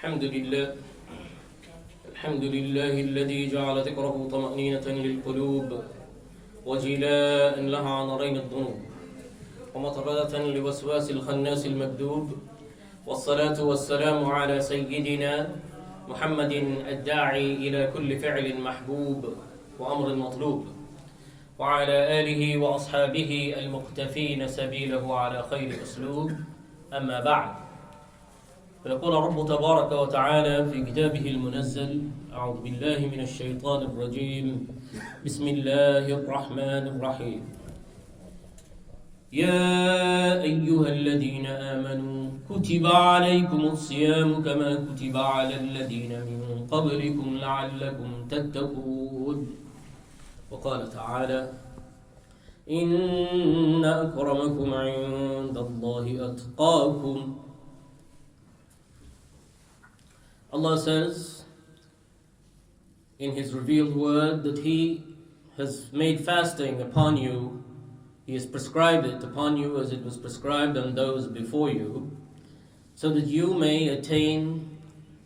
الحمد لله الذي جعل ذكره طمأنينة للقلوب وجلاء لها عن رين الذنوب ومطردة لوسواس الخناس المكذوب، والصلاة والسلام على سيدنا محمد الداعي إلى كل فعل محبوب وأمر مطلوب، وعلى آله وأصحابه المقتفين سبيله على خير أسلوب. أما بعد، فيقول رب تبارك وتعالى في كتابه المنزل: أعوذ بالله من الشيطان الرجيم، بسم الله الرحمن الرحيم. يا أيها الذين آمنوا كتب عليكم الصيام كما كتب على الذين من قبلكم لعلكم تتقون. وقال تعالى: إن أكرمكم عند الله أتقاكم. Allah says in His revealed word that He has made fasting upon you, He has prescribed it upon you as it was prescribed on those before you, so that you may attain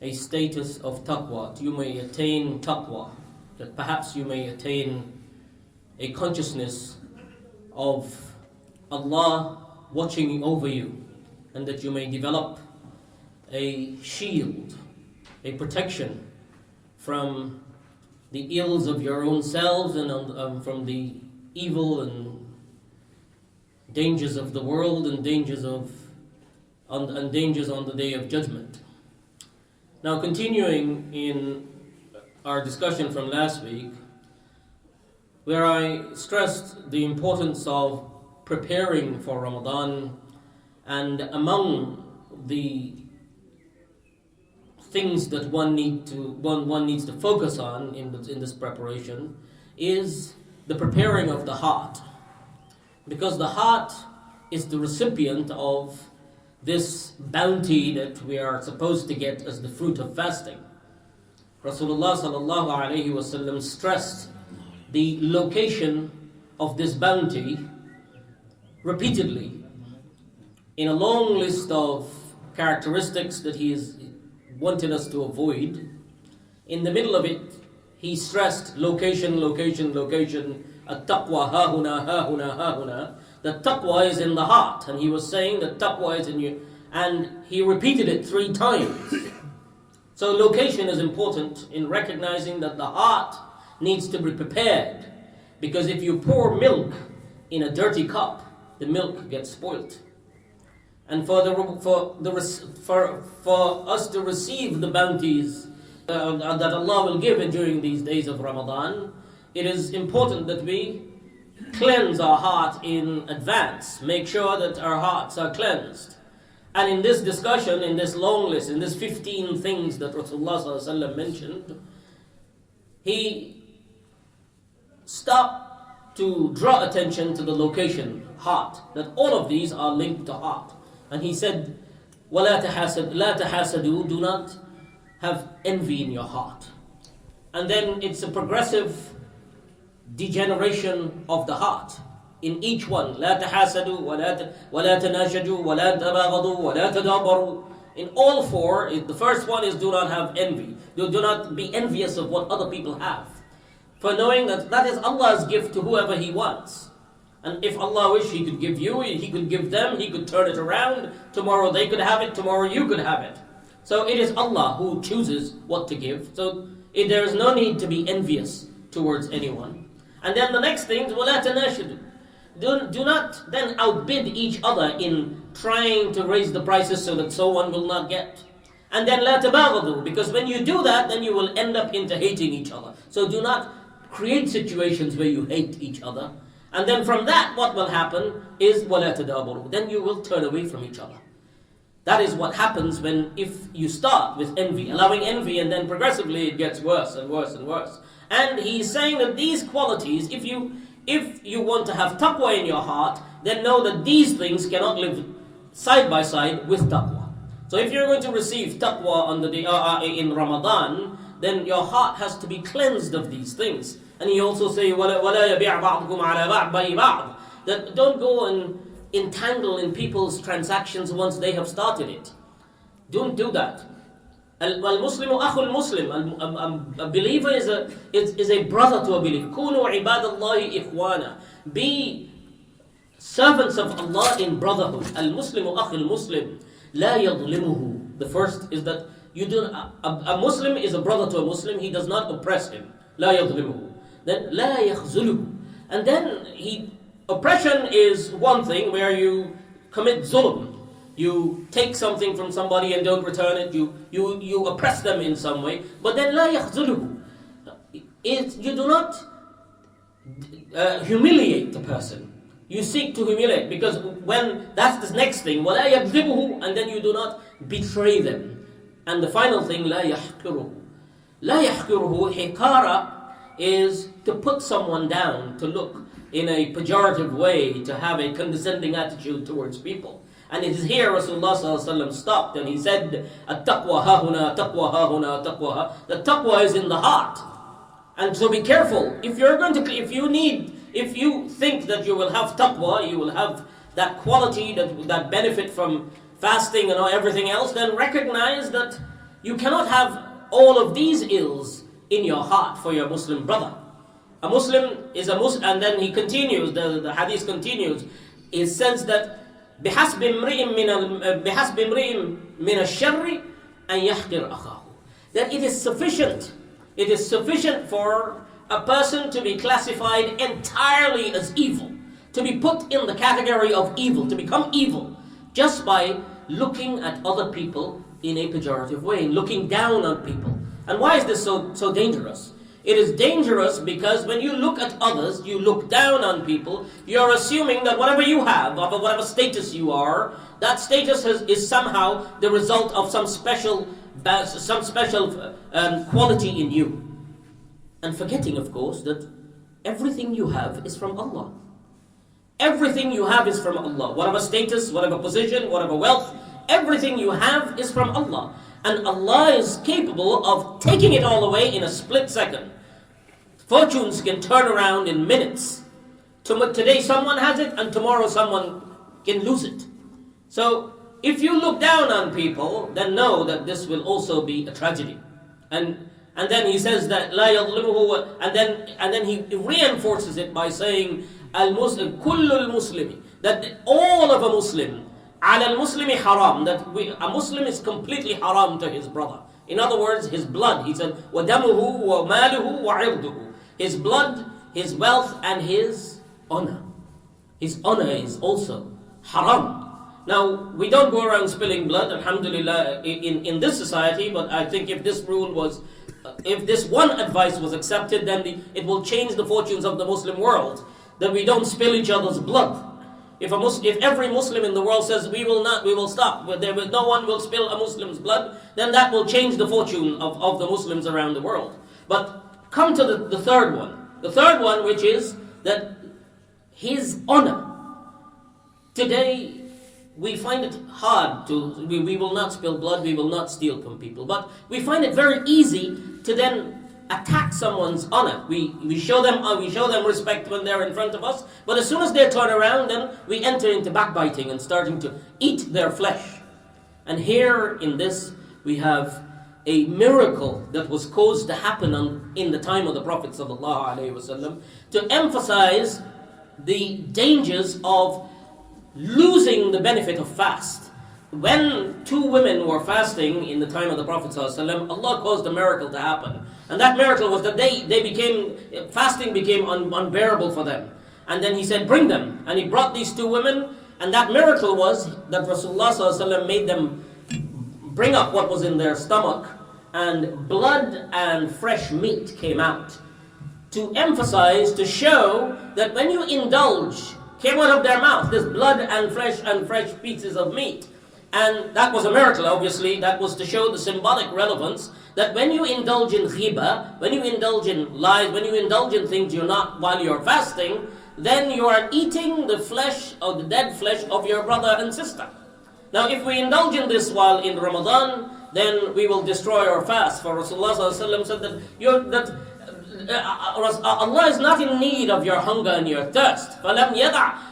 a status of taqwa, you may attain taqwa, that perhaps you may attain a consciousness of Allah watching over you, and that you may develop a shield, a protection from the ills of your own selves and from the evil and dangers of the world and dangers on the day of judgment. Now, continuing in our discussion from last week, where I stressed the importance of preparing for Ramadan, and among the things that one needs to focus on in this preparation is the preparing of the heart, because the heart is the recipient of this bounty that we are supposed to get as the fruit of fasting. Rasulullah sallallahu alaihi wasallam stressed the location of this bounty repeatedly in a long list of characteristics that he is wanted us to avoid. In the middle of it, he stressed location. At-taqwa hahuna, hahuna, hahuna. The taqwa is in the heart, and he was saying that taqwa is in you, and he repeated it 3 times. So location is important in recognizing that the heart needs to be prepared, because if you pour milk in a dirty cup, the milk gets spoilt. And for us to receive the bounties that Allah will give during these days of Ramadan, it is important that we cleanse our heart in advance, make sure that our hearts are cleansed. And in this discussion, in this long list, in this 15 things that Rasulullah ﷺ mentioned, he stopped to draw attention to the location, heart, that all of these are linked to heart. And he said, وَلَا تَحَاسَدُوا, do not have envy in your heart. And then it's a progressive degeneration of the heart in each one. لَا تَحَاسَدُوا وَلَا تَنَاشَدُوا وَلَا تَبَاغَضُوا وَلَا تَدَابَرُوا. In all 4, the first one is do not have envy. Do not be envious of what other people have. For knowing that that is Allah's gift to whoever He wants. And if Allah wished, He could give you, He could give them, He could turn it around. Tomorrow they could have it, tomorrow you could have it. So it is Allah who chooses what to give. So there is no need to be envious towards anyone. And then the next thing, وَلَا تَنَاشِدُوا. Do not then outbid each other in trying to raise the prices so that someone will not get. And then لَا تَبَاغَضُوا, because when you do that, then you will end up into hating each other. So do not create situations where you hate each other. And then from that, what will happen is وَلَا تَدَابَرُوا. Then you will turn away from each other. That is what happens if you start with envy, allowing envy, and then progressively it gets worse and worse and worse. And he's saying that these qualities, if you want to have taqwa in your heart, then know that these things cannot live side by side with taqwa. So if you're going to receive taqwa on the day in Ramadan, then your heart has to be cleansed of these things. And he also says, وَلَا يَبِعْ بَعْضُكُمْ عَلَى بَعْضٍ. That don't go and entangle in people's transactions once they have started it. Don't do that. Al-Muslimu akhul Muslim. A believer is a brother to a believer. Kunu ibadallahi ikhwana. Be servants of Allah in brotherhood. Al-Muslimu akhul Muslim. La yadlimuhu. The first is that a Muslim is a brother to a Muslim. He does not oppress him. La yadlimuhu. Then la yakhzuluhu. And then oppression is one thing where you commit zulm. You take something from somebody and don't return it. You oppress them in some way. But then la yakhzuluhu. You do not humiliate the person. You seek to humiliate, because when that's the next thing, وَلَا يَكْذِبُهُ, and then you do not betray them. And the final thing, لَا يَحْقِرُهُ. لَا يَحْقِرُهُ, hikara, is to put someone down, to look in a pejorative way, to have a condescending attitude towards people. And it is here Rasulullah stopped and he said, At-taqwa hahuna, taqwa hahuna, taqwa ha. The taqwa is in the heart. And so be careful. If you think that you will have taqwa, you will have that quality, that benefit from fasting and everything else, then recognize that you cannot have all of these ills in your heart for your Muslim brother. A Muslim is a Muslim, and then he continues, the hadith continues, it says that بِحَسْبِ امْرِئٍ مِّنَ الشَّرِّ أَنْ يَحْقِرْ أَخَاهُ. That it is sufficient for a person to be classified entirely as evil, to be put in the category of evil, to become evil, just by looking at other people in a pejorative way, looking down on people. And why is this so dangerous? It is dangerous because when you look at others, you look down on people, you're assuming that whatever you have, or whatever status you are, that status is somehow the result of some special quality in you. And forgetting, of course, that everything you have is from Allah. Everything you have is from Allah. Whatever status, whatever position, whatever wealth, everything you have is from Allah. And Allah is capable of taking it all away in a split second. Fortunes can turn around in minutes. Today someone has it and tomorrow someone can lose it. So if you look down on people, then know that this will also be a tragedy. And then he says that la yadlimuhu, and then he reinforces it by saying al-muslim kullu al-muslimi, that all of a Muslim, ala al-muslimi haram, that a Muslim is completely haram to his brother. In other words, his blood. He said wa damuhu wa maluhu wa 'irduhu. His blood, his wealth, and his honor. His honor is also haram. Now, we don't go around spilling blood, alhamdulillah, in this society, but I think if this one advice was accepted, then it will change the fortunes of the Muslim world, that we don't spill each other's blood. If every Muslim in the world says, we will stop, no one will spill a Muslim's blood, then that will change the fortune of the Muslims around the world. But come to the third one. The third one, which is that his honor. Today, we find it hard we will not spill blood, we will not steal from people. But we find it very easy to then attack someone's honor. We show them respect when they're in front of us, but as soon as they turn around, then we enter into backbiting and starting to eat their flesh. And here in this, we have a miracle that was caused to happen in the time of the Prophet ﷺ to emphasize the dangers of losing the benefit of fast. When two women were fasting in the time of the Prophet ﷺ, Allah caused a miracle to happen. And that miracle was that fasting became unbearable for them. And then he said, bring them. And he brought these two women, and that miracle was that Rasulullah ﷺ made them bring up what was in their stomach, and blood and fresh meat came out. To emphasize, to show that when you indulge, came out of their mouth, this blood and fresh pieces of meat. And that was a miracle, obviously. That was to show the symbolic relevance that when you indulge in ghiba, when you indulge in lies, when you indulge in things you're not while you're fasting, then you are eating the flesh of the dead flesh of your brother and sister. Now, if we indulge in this while in Ramadan, then we will destroy our fast. For Rasulullah ﷺ said that Allah is not in need of your hunger and your thirst. فَمَنْ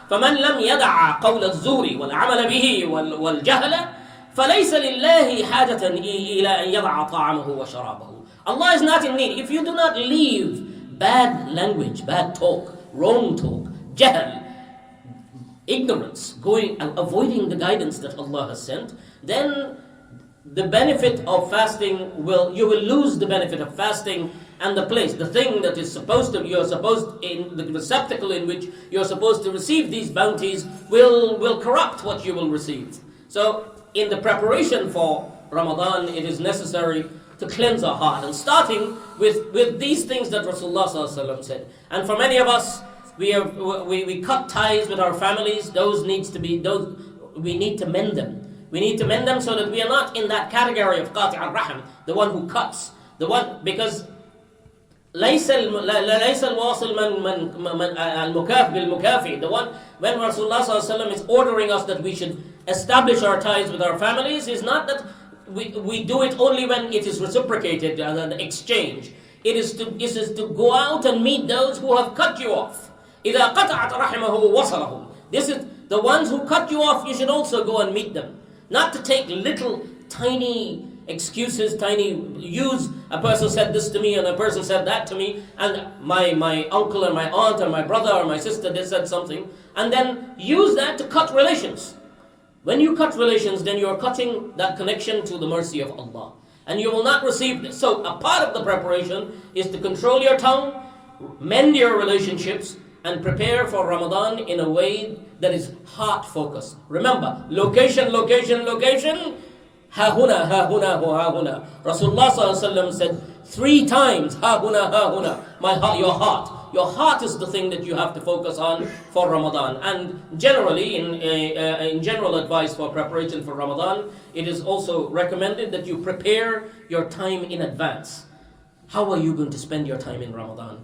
لَمْ يَدَعَ قَوْلَ الزُّورِ وَالْعَمَلَ بِهِ وَالْجَهْلَ فَلَيْسَ لِلَّهِ حَاجَةً إِلَىٰ أَن يَضَعَ طَعَامَهُ وَشَرَابَهُ. Allah is not in need. If you do not leave bad language, bad talk, wrong talk, jahl, ignorance, avoiding the guidance that Allah has sent, then the benefit of fasting you will lose the benefit of fasting, and the place, the thing that is in the receptacle in which you're supposed to receive these bounties will corrupt what you will receive. So in the preparation for Ramadan, it is necessary to cleanse our heart, and starting with these things that Rasulullah ﷺ said. And for many of us, we cut ties with our families. We need to mend them. We need to mend them so that we are not in that category of qati' al-rahim, the one who cuts, because ليس الواصل من المكافئ بالمكافئ. The one, when Rasulullah ﷺ is ordering us that we should establish our ties with our families, is not that we do it only when it is reciprocated, an exchange. It is to go out and meet those who have cut you off. إذا قطعت رحمه وصله. This is the ones who cut you off. You should also go and meet them. Not to take little tiny excuses, use a person said this to me and a person said that to me, and my uncle and my aunt or my brother or my sister, they said something, and then use that to cut relations. When you cut relations, then you are cutting that connection to the mercy of Allah, and you will not receive this. So a part of the preparation is to control your tongue, mend your relationships, and prepare for Ramadan in a way that is heart focused. Remember, location. Ha huna, ha huna, ha huna. Rasulullah ﷺ said 3 times, ha huna, ha huna. My heart, your heart. Your heart is the thing that you have to focus on for Ramadan. And generally, in general advice for preparation for Ramadan, it is also recommended that you prepare your time in advance. How are you going to spend your time in Ramadan?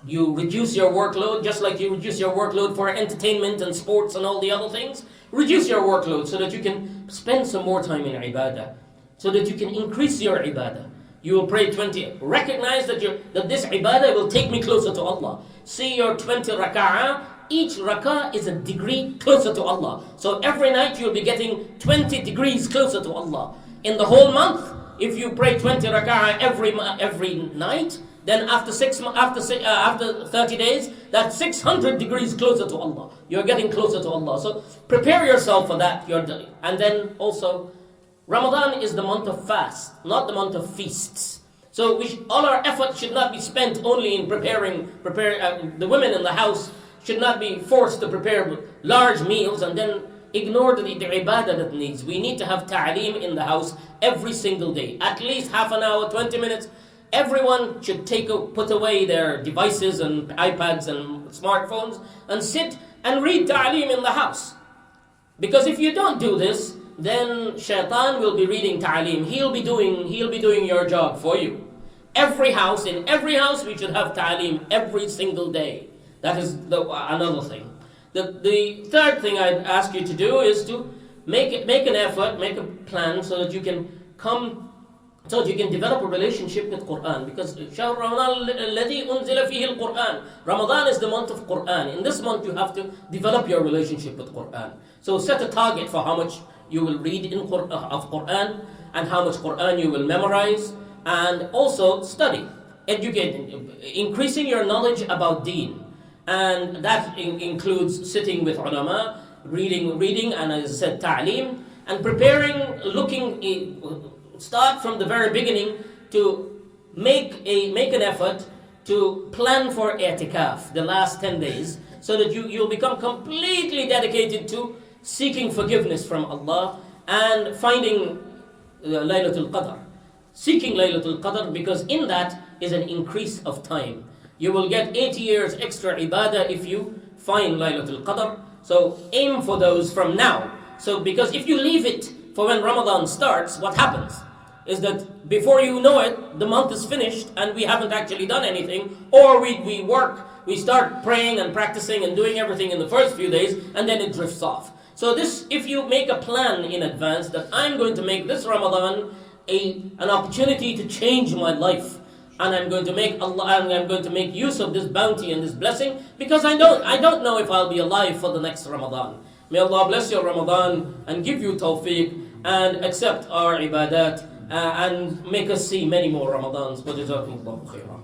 You reduce your workload, just like you reduce your workload for entertainment and sports and all the other things. Reduce your workload so that you can spend some more time in ibadah, so that you can increase your ibadah. You will pray 20. Recognize that this ibadah will take me closer to Allah. See your 20 raka'ah. Each raka'ah is a degree closer to Allah. So every night you'll be getting 20 degrees closer to Allah. In the whole month, if you pray 20 raka'ah every night, then after 30 days, that's 600 degrees closer to Allah. You're getting closer to Allah. So prepare yourself for that. And then also, Ramadan is the month of fast, not the month of feasts. So all our effort should not be spent only in preparing. The women in the house should not be forced to prepare large meals and then ignore the ibadah that needs. We need to have ta'aleem in the house every single day. At least half an hour, 20 minutes. Everyone should put away their devices and iPads and smartphones and sit and read ta'aleem in the house. Because if you don't do this, then shaitan will be reading ta'aleem. He'll be doing your job for you. In every house, we should have ta'aleem every single day. That is another thing. The third thing I'd ask you to do is to make an effort, make a plan so that you can develop a relationship with Quran, because Ramadan is the month of Quran. In this month you have to develop your relationship with Quran. So set a target for how much you will read of Quran and how much Quran you will memorize, and also study, educate, increasing your knowledge about deen. And that includes sitting with ulama, reading, and as I said, ta'aleem, and preparing, start from the very beginning to make an effort to plan for i'tikaf, the last 10 days, so that you'll become completely dedicated to seeking forgiveness from Allah and finding Laylatul Qadr. Seeking Laylatul Qadr, because in that is an increase of time. You will get 80 years extra ibadah if you find Laylatul Qadr. So aim for those from now. So because if you leave it for when Ramadan starts, what happens is that before you know it, the month is finished and we haven't actually done anything, or we start praying and practicing and doing everything in the first few days, and then it drifts off. So if you make a plan in advance that I'm going to make this Ramadan an opportunity to change my life, and I'm going to make use of this bounty and this blessing, because I don't know if I'll be alive for the next Ramadan. May Allah bless your Ramadan and give you tawfiq and accept our ibadat and make us see many more Ramadans. وجزاكم الله خيرا.